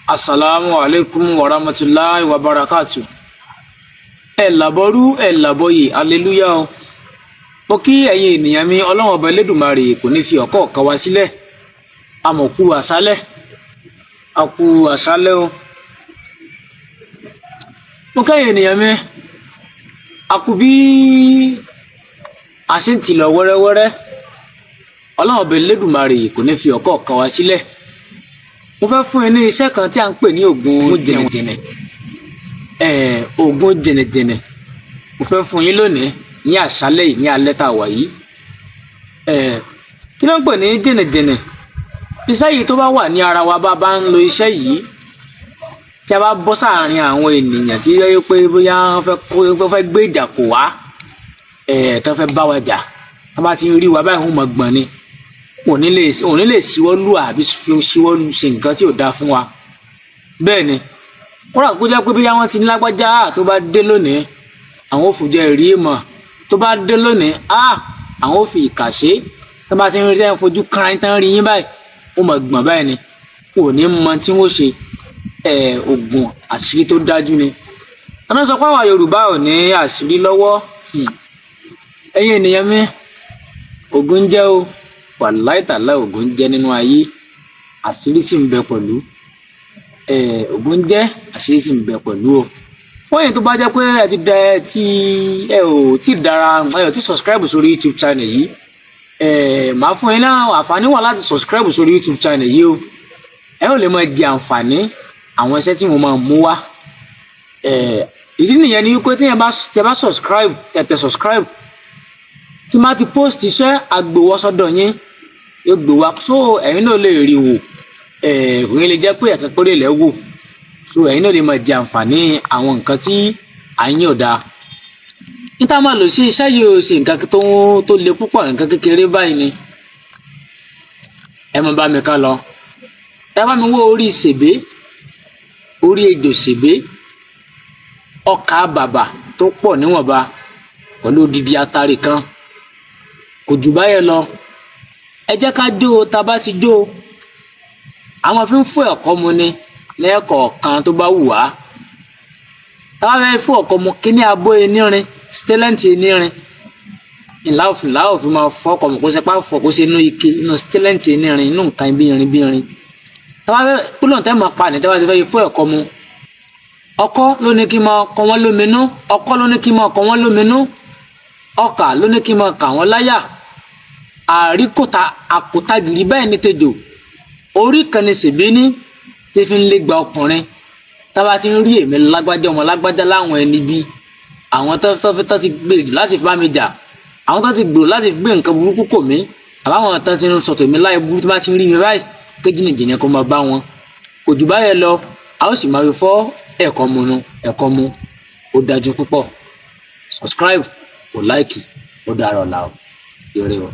Assalamu alaikum wa rahmatullahi wa barakatuh. Ẹ làbọrú ẹ làbọyè hallelujah o. Mo kí ẹ̀yin ènìyàn mi Ọlọ́run Ọba Elédùmarè kò ní fi ọ̀kọ̀ọ̀kan wa sílẹ̀. Àmọ̀kú àṣálẹ́. Àkú àṣálẹ́ o. Mo kí ẹ̀yin ènìyàn mi àkú bí a ṣe ń tì lọ wẹ́rẹ́wẹ́rẹ́. Ọlọ́run Ọba Elédùmarè kò ní fi ọ̀kọ̀ọ̀kan wa sílẹ̀. Mo fẹ́ fún yín ní iṣẹ́ kan tí a ń pè ní Ogun jìnnìjìnnì. Ogun jìnnìjìnnì. Mo fẹ́ fún yín lónìí ní àṣálẹ́ yìí ní alẹ́ tá a wà yìí. Kí ló ń pè ní jìnnìjìnnì? Iṣẹ́ yìí tó bá wà ní ara wa bá ń lo iṣẹ́ yìí tí a bá bọ́ sáàárín àwọn ènìyàn tí yẹ pé bóyá wọ́n fẹ́ gbé ìjà kò wá tó fẹ́ bá wa jà tó bá ti ń rí wa báyìí wọ́n mọ̀ gbọ̀n ni. Òní lè ṣíwọ́ lù àbí ṣíwọ́ ṣe nǹkan tí ò dáa fún wa. Bẹ́ẹ̀ ni kódà kó jẹ́ pé bí wọ́n ti ní lágbájá tó bá dé lónìí àwọn ò fùjẹ́ rí mọ̀ tó bá dé lónìí àwọn ò fi ìkà ṣe tó bá ti ń rí ẹ̀ fojú kan tán rí yín báyìí ó mọ̀ gbọ̀n báyìí ni kò ní mọ tí wọ́n ṣe. Ogun àṣírí tó dájú ni. Ọ̀nà sọ pé àwọn Yorùbá ò ní àṣírí lọ́wọ́. Ẹ̀yin ènìyàn mi Ogun jẹ́ o. Wàláì tàláì Ogun jẹ́ nínú ayé àṣírí sì ń bẹ pẹ̀lú. Ogun jẹ́ àṣírí sì ń bẹ pẹ̀lú o. Fún èyí tó bá jẹ́ pé ẹ ò tí subscribe sórí YouTube channel yìí, màá fún yín náà àǹfààní wà láti subscribe sórí YouTube channel yìí o. Ẹ ò lè máa jẹ àǹfààní àwọn iṣẹ́ tí mo máa mú wá. Ìdí nìyẹn ni wípé tí ẹ bá subscribe tẹ̀tẹ̀ subscribe tí má ti post iṣẹ́ agbowó sọ́dọ̀ yín yóò gbé wa so ẹ̀yin náà lè rí wò òun lè jẹ́ pé ẹ̀kan péré lẹ́ wò so ẹ̀yin náà lè máa jẹ àǹfààní àwọn nǹkan tí à ń yàn dáa. níta máa lò sí iṣẹ́ yìí ó ṣe nǹkan tó le púpọ̀ nǹkan kékeré báyìí ni. Ẹ máa bá mi ká lọ. Ẹ bá mi wó orí ṣèbé orí ejò ṣèbé ọkà bàbà tó pọ̀ níwọ̀nba pẹ̀lú odidi atare kan kò jù báyẹn lọ. Ẹ jẹ́ ká jó o tá a bá ti jó o àwọn fi ń fún ẹ̀kọ́ mu ni lẹ́ẹ̀kọ̀ọ̀kan tó bá wù wá. Tá a bá fẹ́ fún ẹ̀kọ́ mu kíní abó enírin stélẹ́ǹtì enírin ìlà òfin máa fọ́ ọkọ̀ mọ̀ kó ṣe pá fọ́ kó ṣe inú ike inú stélẹ́ǹtì enírin inú nǹkan bí irin. Tá a bá fẹ́ kúlọ̀ tẹ́ máa pa ní tá a bá ti fẹ́ fún ẹ̀kọ́ mu. Ọkọ́ ló ní kí n máa kọ wọ́n lóminú ọkọ́ ló ní kí n máa kọ wọ́n lóminú ọkà ló ní kí n máa kà wọ́n láyà. Àríkòtà àkòtagìrì bẹ́ẹ̀ ni tejò orí kan ní ṣèbí ní tí fi ń lé gba ọkùnrin. Tá bá ti ń rí èmi lágbájá ọmọ lágbájá láwọn ẹni bí àwọn tó ti gbèrò láti fi bá mi jà àwọn tó ti gbèrò láti gbé nǹkan burúkú kò mí àbáwọn tó ti ń sọ̀tò mi láì burú tó bá ti ń rí mi báyìí pé jìnnìjìnnì kó máa bá wọn kò jù báyẹn lọ a ó sì máa fi fọ́ ẹ̀kọ́ mu ó dájú púpọ̀. Subscribe kò láìkì ó dára ọ̀la o. Ire o.